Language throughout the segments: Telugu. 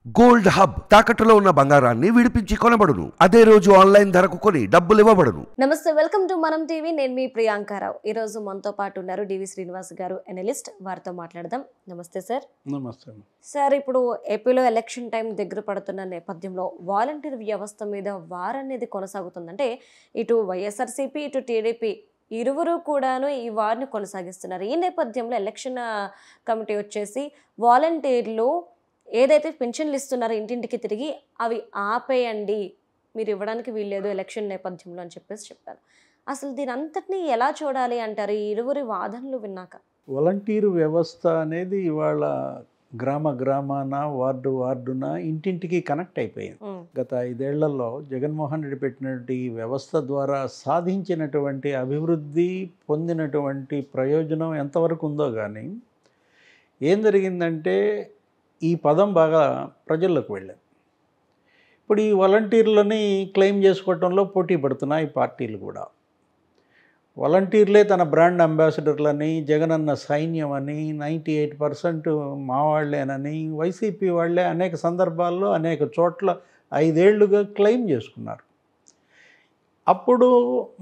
గోల్డ్ హబ్ తాకట్టులో ఉన్న బంగారాన్ని విడిపించి కొనబడును. అదే రోజు ఆన్లైన్ ధరకు కొని డబ్బులు ఇవ్వబడును. నమస్తే, వెల్కమ్ టు మనం టీవీ. నేను మీ ప్రియాంకారావు. ఈ రోజు మనతో పాటు ఉన్నారు డివి శ్రీనివాస్ గారు, ఎనలిస్ట్. వారితో మాట్లాడదాం. నమస్తే సార్. నమస్తే సార్, ఇప్పుడు ఏపీలో ఎలక్షన్ టైం దగ్గర పడుతున్న నేపథ్యంలో వాలంటీర్ వ్యవస్థ మీద వార్ అనేది కొనసాగుతుందంటే ఇటు వైఎస్ఆర్సీపీ ఇటు టీడీపీ ఇరువురు కూడాను ఈ వార్ని కొనసాగిస్తున్నారు. ఈ నేపథ్యంలో ఎలక్షన్ కమిటీ వచ్చేసి వాలంటీర్లు ఏదైతే పెన్షన్లు ఇస్తున్నారో ఇంటింటికి తిరిగి అవి ఆపేయండి, మీరు ఇవ్వడానికి వీల్లేదు ఎలక్షన్ నేపథ్యంలో అని చెప్పారు. అసలు దీని అంతటినీ ఎలా చూడాలి అంటారు ఈ ఇరువురి వాదనలు విన్నాక? వాలంటీరు వ్యవస్థ అనేది ఇవాళ గ్రామాన వార్డున ఇంటింటికి కనెక్ట్ అయిపోయింది. గత 5 ఏళ్లలో జగన్మోహన్ రెడ్డి పెట్టినటువంటి ఈ వ్యవస్థ ద్వారా సాధించినటువంటి అభివృద్ధి, పొందినటువంటి ప్రయోజనం ఎంతవరకు ఉందో కానీ ఏం జరిగిందంటే ఈ పదం బాగా ప్రజల్లోకి వెళ్ళింది. ఇప్పుడు ఈ వాలంటీర్లని క్లెయిమ్ చేసుకోవటంలో పోటీ పడుతున్నాయి పార్టీలు కూడా. వాలంటీర్లే తన బ్రాండ్ అంబాసిడర్లని, జగనన్న సైన్యం అని, 98% మా వాళ్ళేనని వైసీపీ వాళ్ళే అనేక సందర్భాల్లో అనేక చోట్ల 5 ఏళ్లుగా క్లెయిమ్ చేసుకున్నారు. అప్పుడు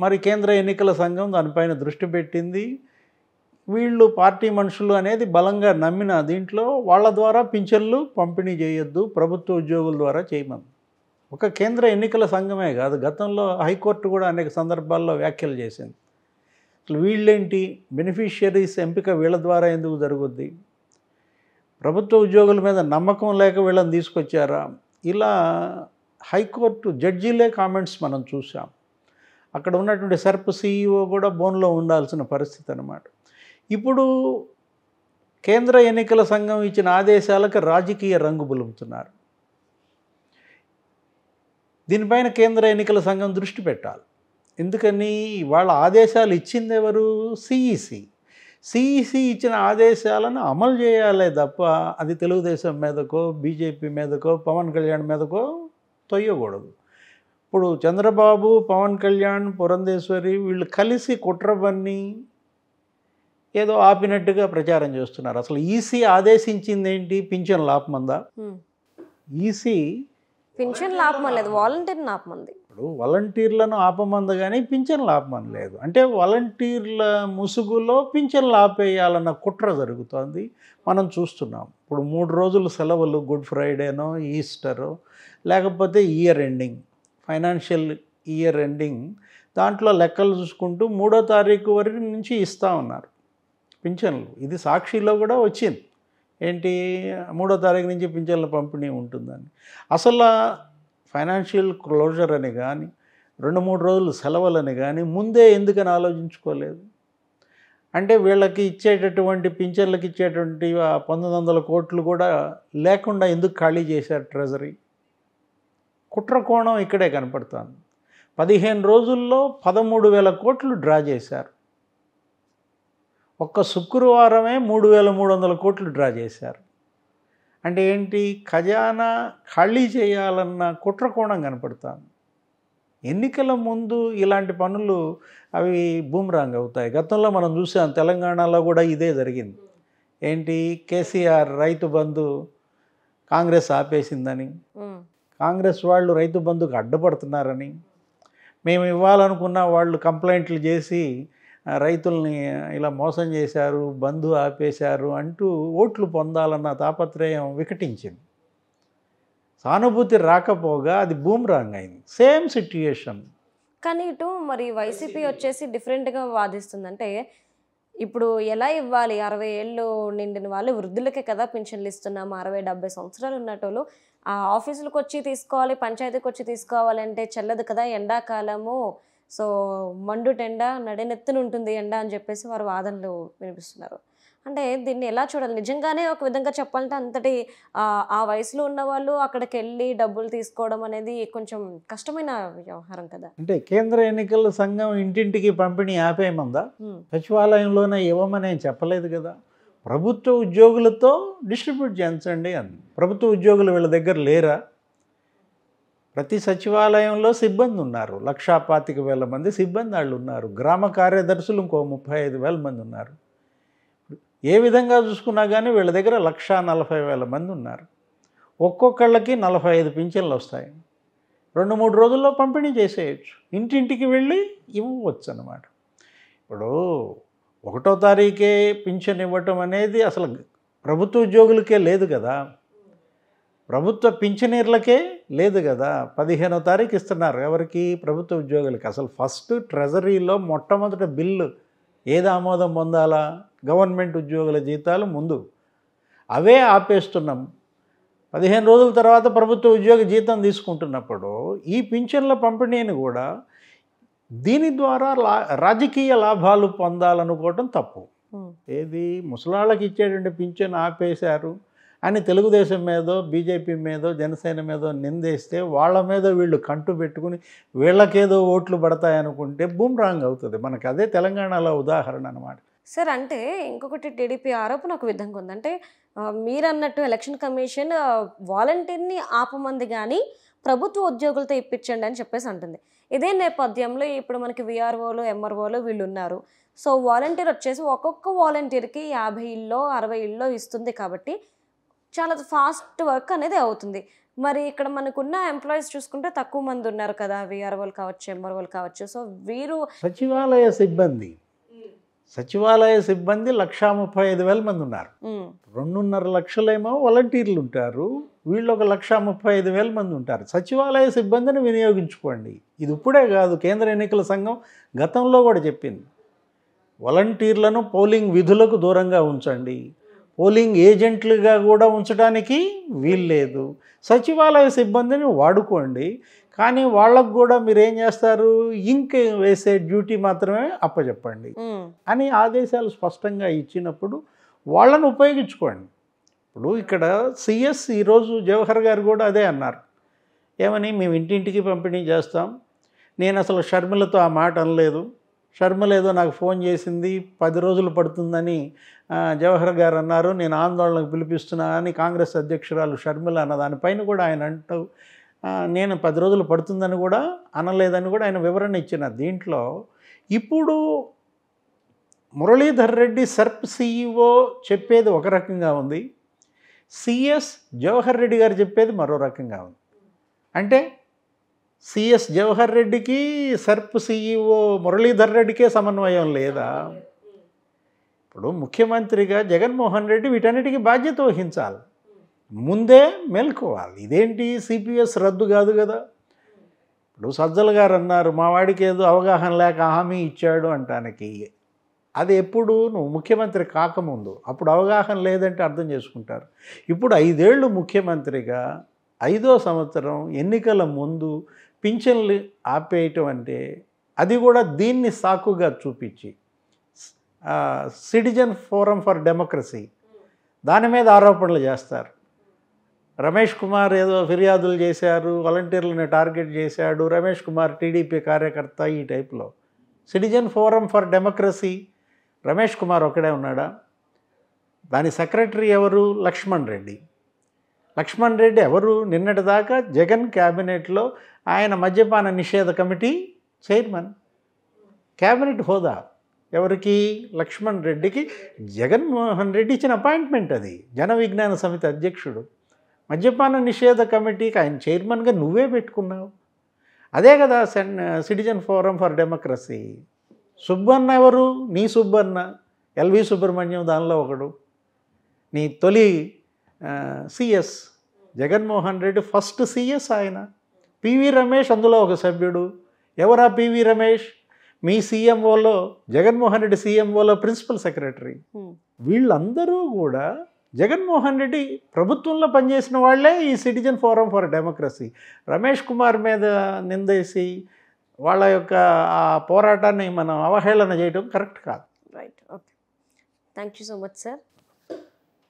మరి కేంద్ర ఎన్నికల సంఘం దానిపైన దృష్టి పెట్టింది. వీళ్ళు పార్టీ మనుషులు అనేది బలంగా నమ్మిన దీంట్లో వాళ్ళ ద్వారా పింఛన్లు పంపిణీ చేయొద్దు, ప్రభుత్వ ఉద్యోగుల ద్వారా చేయమని. ఒక కేంద్ర ఎన్నికల సంఘమే కాదు, గతంలో హైకోర్టు కూడా అనేక సందర్భాల్లో వ్యాఖ్యలు చేసింది. అసలు వీళ్ళేంటి, బెనిఫిషియరీస్ ఎంపిక వీళ్ళ ద్వారా ఎందుకు జరుగుద్ది, ప్రభుత్వ ఉద్యోగుల మీద నమ్మకం లేక వీళ్ళని తీసుకొచ్చారా, ఇలా హైకోర్టు జడ్జీలే కామెంట్స్ మనం చూసాం. అక్కడ ఉన్నటువంటి సర్ప్ CEO కూడా బోన్లో ఉండాల్సిన పరిస్థితి అన్నమాట. ఇప్పుడు కేంద్ర ఎన్నికల సంఘం ఇచ్చిన ఆదేశాలకు రాజకీయ రంగు బులుపుతున్నారు. దీనిపైన కేంద్ర ఎన్నికల సంఘం దృష్టి పెట్టాలి. ఎందుకని వాళ్ళ ఆదేశాలు ఇచ్చింది ఎవరు? సిఈసి ఇచ్చిన ఆదేశాలను అమలు చేయాలే తప్ప అది తెలుగుదేశం మీదకో, బీజేపీ మీదకో, పవన్ కళ్యాణ్ మీదకో తొయ్యకూడదు. ఇప్పుడు చంద్రబాబు, పవన్ కళ్యాణ్, పురంధేశ్వరి వీళ్ళు కలిసి కుట్రబన్ని ఏదో ఆపినట్టుగా ప్రచారం చేస్తున్నారు. అసలు ఈసీ ఆదేశించింది ఏంటి? పింఛన్లు ఆపమందా? ఈసీ పింఛన్లు ఆపమలేదు, వాలంటీర్ని ఆపమంది. ఇప్పుడు వాలంటీర్లను ఆపమంది కానీ పింఛన్లు ఆపమని లేదు. అంటే వాలంటీర్ల ముసుగులో పింఛన్లు ఆపేయాలన్న కుట్ర జరుగుతోంది, మనం చూస్తున్నాం. ఇప్పుడు 3 రోజులు సెలవులు, గుడ్ ఫ్రైడేనో, ఈస్టరో, లేకపోతే year ending, financial year ending, దాంట్లో లెక్కలు చూసుకుంటూ 3వ తారీఖు వరకు నుంచి ఇస్తూ ఉన్నారు పింఛన్లు. ఇది సాక్షిలో కూడా వచ్చింది. ఏంటి, 3వ తారీఖు నుంచి పింఛన్ల పంపిణీ ఉంటుందని. అసలు ఫైనాన్షియల్ క్లోజర్ అని కానీ 2-3 రోజులు సెలవులని కానీ ముందే ఎందుకని ఆలోచించుకోలేదు? అంటే వీళ్ళకి ఇచ్చేటటువంటి పింఛన్లకు ఇచ్చేటువంటి 1900 కోట్లు కూడా లేకుండా ఎందుకు ఖాళీ చేశారు ట్రెజరీ? కుట్ర కోణం ఇక్కడే కనపడుతుంది. 15 రోజుల్లో 13,000 కోట్లు డ్రా చేశారు. ఒక్క శుక్రవారమే 3,300 కోట్లు డ్రా చేశారు. అంటే ఏంటి, ఖజానా ఖాళీ చేయాలన్న కుట్ర కోణం కనపడుతుంది. ఎన్నికల ముందు ఇలాంటి పనులు అవి బూమరాంగ్ అవుతాయి. గతంలో మనం చూసాం, తెలంగాణలో కూడా ఇదే జరిగింది. ఏంటి, కేసీఆర్ రైతు బంధు కాంగ్రెస్ ఆపేసిందని, కాంగ్రెస్ వాళ్ళు రైతు బంధుకు అడ్డుపడుతున్నారని, మేము ఇవ్వాలనుకున్న వాళ్ళు కంప్లైంట్లు చేసి రైతుల్ని ఇలా మోసం చేశారు, బంధు ఆపేశారు అంటూ ఓట్లు పొందాలన్న తాపత్రయం వికటించింది. సానుభూతి రాకపోగా అది బూమరాంగ్ అయింది. Same situation. కానీ ఇటు మరి వైసీపీ వచ్చేసి డిఫరెంట్గా వాదిస్తుందంటే, ఇప్పుడు ఎలా ఇవ్వాలి, 60 ఏళ్ళు నిండిన వాళ్ళు వృద్ధులకే కదా పింఛన్లు ఇస్తున్నాము, 60-70 సంవత్సరాలు ఉన్నటోళ్ళు ఆ ఆఫీసులకు వచ్చి తీసుకోవాలి, పంచాయతీకి వచ్చి తీసుకోవాలంటే చెల్లదు కదా, ఎండాకాలము, సో మండుటెండ నడినెత్తున ఉంటుంది ఎండ అని చెప్పేసి వారు వాదనలు వినిపిస్తున్నారు. అంటే దీన్ని ఎలా చూడాలి? నిజంగానే ఒక విధంగా చెప్పాలంటే అంతటి ఆ వయసులో ఉన్న వాళ్ళు అక్కడికి వెళ్ళి డబ్బులు తీసుకోవడం అనేది కొంచెం కష్టమైన వ్యవహారం కదా. అంటే కేంద్ర ఎన్నికల సంఘం ఇంటింటికి పంపిణీ ఆపేయమందా? సచివాలయంలోనే ఇవ్వమని చెప్పలేదు కదా. ప్రభుత్వ ఉద్యోగులతో డిస్ట్రిబ్యూట్ చేయించండి అని. ప్రభుత్వ ఉద్యోగులు వీళ్ళ దగ్గర లేరా? ప్రతి సచివాలయంలో సిబ్బంది ఉన్నారు. 1,25,000 మంది సిబ్బంది వాళ్ళు ఉన్నారు. గ్రామ కార్యదర్శులు ఇంకో 35,000 మంది ఉన్నారు. ఏ విధంగా చూసుకున్నా కానీ వీళ్ళ దగ్గర 1,40,000 మంది ఉన్నారు. ఒక్కొక్కళ్ళకి 45 పింఛన్లు వస్తాయి. 2-3 రోజుల్లో పంపిణీ చేసేయచ్చు, ఇంటింటికి వెళ్ళి ఇవ్వచ్చు అన్నమాట. ఇప్పుడు 1వ తారీఖే పింఛన్ ఇవ్వటం అనేది అసలు ప్రభుత్వ ఉద్యోగులకే లేదు కదా, ప్రభుత్వ పింఛనీర్లకే లేదు కదా. 15వ తారీఖు ఇస్తున్నారు ఎవరికి? ప్రభుత్వ ఉద్యోగులకి. అసలు ఫస్ట్ ట్రెజరీలో మొట్టమొదటి బిల్లు ఏది ఆమోదం పొందాలా? గవర్నమెంట్ ఉద్యోగుల జీతాలు ముందు, అవే ఆపేస్తున్నాం. 15 రోజుల తర్వాత ప్రభుత్వ ఉద్యోగి జీతం తీసుకుంటున్నప్పుడు ఈ పింఛన్ల పంపిణీని కూడా దీని ద్వారా రాజకీయ లాభాలు పొందాలనుకోవటం తప్పు. ఏది ముసలాళ్ళకి ఇచ్చేటువంటి పింఛన్ ఆపేశారు అని తెలుగుదేశం మీదో బీజేపీ మీదో జనసేన మీదో నిందేస్తే వాళ్ళ మీద వీళ్ళు కంటు పెట్టుకుని వీళ్ళకేదో ఓట్లు పడతాయనుకుంటే బూమ్రాంగ్ అవుతుంది. మనకు అదే తెలంగాణలో ఉదాహరణ అన్నమాట. సార్, అంటే ఇంకొకటి టీడీపీ ఆరోపణ ఒక విధంగా ఉంది. అంటే మీరు అన్నట్టు ఎలక్షన్ కమిషన్ వాలంటీర్ని ఆపమంది కానీ ప్రభుత్వ ఉద్యోగులతో ఇప్పించండి అని చెప్పేసి అంటుంది. ఇదే నేపథ్యంలో ఇప్పుడు మనకి విఆర్ఓలు ఎంఆర్ఓలు వీళ్ళు ఉన్నారు. సో వాలంటీర్ వచ్చేసి ఒక్కొక్క వాలంటీర్కి 50 ఇల్లో 60 ఇల్లో ఇస్తుంది కాబట్టి చాలా ఫాస్ట్ వర్క్ అనేది అవుతుంది. మరి ఇక్కడ మనకున్న ఎంప్లాయీస్ చూసుకుంటే తక్కువ మంది ఉన్నారు కదా, విఆర్ఓలు కావచ్చు ఎంఆర్ఓలు కావచ్చు. సో వీరు సచివాలయ సిబ్బంది 1,35,000 మంది ఉన్నారు. 2.5 లక్షలేమో వాలంటీర్లు ఉంటారు, వీళ్ళు 1,35,000 మంది ఉంటారు. సచివాలయ సిబ్బందిని వినియోగించుకోండి. ఇది ఇప్పుడే కాదు, కేంద్ర ఎన్నికల సంఘం గతంలో కూడా చెప్పింది. వాలంటీర్లను పోలింగ్ విధులకు దూరంగా ఉంచండి, పోలింగ్ ఏజెంట్లుగా కూడా ఉంచడానికి వీల్లేదు. సచివాలయ సిబ్బందిని వాడుకోండి, కానీ వాళ్ళకు కూడా మీరు ఏం చేస్తారు, ఇంక్ వేసే డ్యూటీ మాత్రమే అప్పచెప్పండి అని ఆదేశాలు స్పష్టంగా ఇచ్చినప్పుడు వాళ్ళను ఉపయోగించుకోండి. ఇప్పుడు ఇక్కడ సిఎస్ ఈరోజు జవహర్ గారు కూడా అదే అన్నారు. ఏమని? మేము ఇంటింటికి పంపిణీ చేస్తాం. నేను అసలు షర్మిలతో ఆ మాట అనలేదు. షర్మిల ఏదో నాకు ఫోన్ చేసింది 10 రోజులు పడుతుందని జవహర్ గారు అన్నారు. నేను ఆందోళనకు పిలిపిస్తున్నా అని కాంగ్రెస్ అధ్యక్షురాలు షర్మిల అన్న దానిపైన కూడా ఆయన అంటూ నేను 10 రోజులు పడుతుందని కూడా అనలేదని కూడా ఆయన వివరణ ఇచ్చిన. దీంట్లో ఇప్పుడు మురళీధర్ రెడ్డి సర్ప్ సిఇఓ చెప్పేది ఒక రకంగా ఉంది, సిఎస్ జవహర్ రెడ్డి గారు చెప్పేది మరో రకంగా ఉంది. అంటే సిఎస్ జవహర్ రెడ్డికి సర్ప్ సిఇఓ మురళీధర్ రెడ్డికే సమన్వయం లేదా? ఇప్పుడు ముఖ్యమంత్రిగా జగన్మోహన్ రెడ్డి వీటన్నిటికీ బాధ్యత వహించాలి, ముందే మేల్కోవాలి. ఇదేంటి సిపిఎస్ రద్దు కాదు కదా. ఇప్పుడు సజ్జల గారు అన్నారు మా వాడికి ఏదో అవగాహన లేక హామీ ఇచ్చాడు అంటానికి. అది ఎప్పుడు నువ్వు ముఖ్యమంత్రి కాకముందు, అప్పుడు అవగాహన లేదంటే అర్థం చేసుకుంటారు. ఇప్పుడు 5 ఏళ్ళు ముఖ్యమంత్రిగా 5వ సంవత్సరం ఎన్నికల ముందు పింఛన్లు ఆపేయటం అంటే అది కూడా దీన్ని సాకుగా చూపించి సిటిజన్ ఫోరం ఫర్ డెమోక్రసీ దాని మీద ఆరోపణలు చేస్తారు. రమేష్ కుమార్ ఏదో ఫిర్యాదులు చేశారు, వాలంటీర్లను టార్గెట్ చేశాడు, రమేష్ కుమార్ టీడీపీ కార్యకర్త, ఈ టైప్లో. Citizen forum for democracy Ramesh Kumar ఒకడే ఉన్నాడా? దాని సెక్రటరీ ఎవరు? లక్ష్మణ్ రెడ్డి. లక్ష్మణ్ రెడ్డి ఎవరు? నిన్నటిదాకా జగన్ క్యాబినెట్లో ఆయన మద్యపాన నిషేధ కమిటీ చైర్మన్, క్యాబినెట్ హోదా ఎవరికి? లక్ష్మణ్ రెడ్డికి జగన్మోహన్ రెడ్డి ఇచ్చిన అపాయింట్మెంట్ అది. జన విజ్ఞాన సమితి అధ్యక్షుడు. మద్యపాన నిషేధ కమిటీకి ఆయన చైర్మన్గా నువ్వే పెట్టుకున్నావు. అదే కదా citizen forum for democracy. Subbanna ఎవరు? నీ సుబ్బన్న, ఎల్వి సుబ్రహ్మణ్యం దానిలో ఒకడు. నీ తొలి CS Jaganmohan Reddy first CS ఆయన. పివి రమేష్ అందులో ఒక సభ్యుడు. ఎవరా పివి రమేష్? మీ సీఎంఓలో, జగన్మోహన్ రెడ్డి సీఎంఓలో ప్రిన్సిపల్ సెక్రటరీ. వీళ్ళందరూ కూడా జగన్మోహన్ రెడ్డి ప్రభుత్వంలో పనిచేసిన వాళ్ళే ఈ citizen forum for democracy. Ramesh Kumar మీద నిందేసి వాళ్ళ యొక్క ఆ పోరాటాన్ని మనం అవహేళన చేయడం కరెక్ట్ కాదు. Right. Okay, thank you so much sir.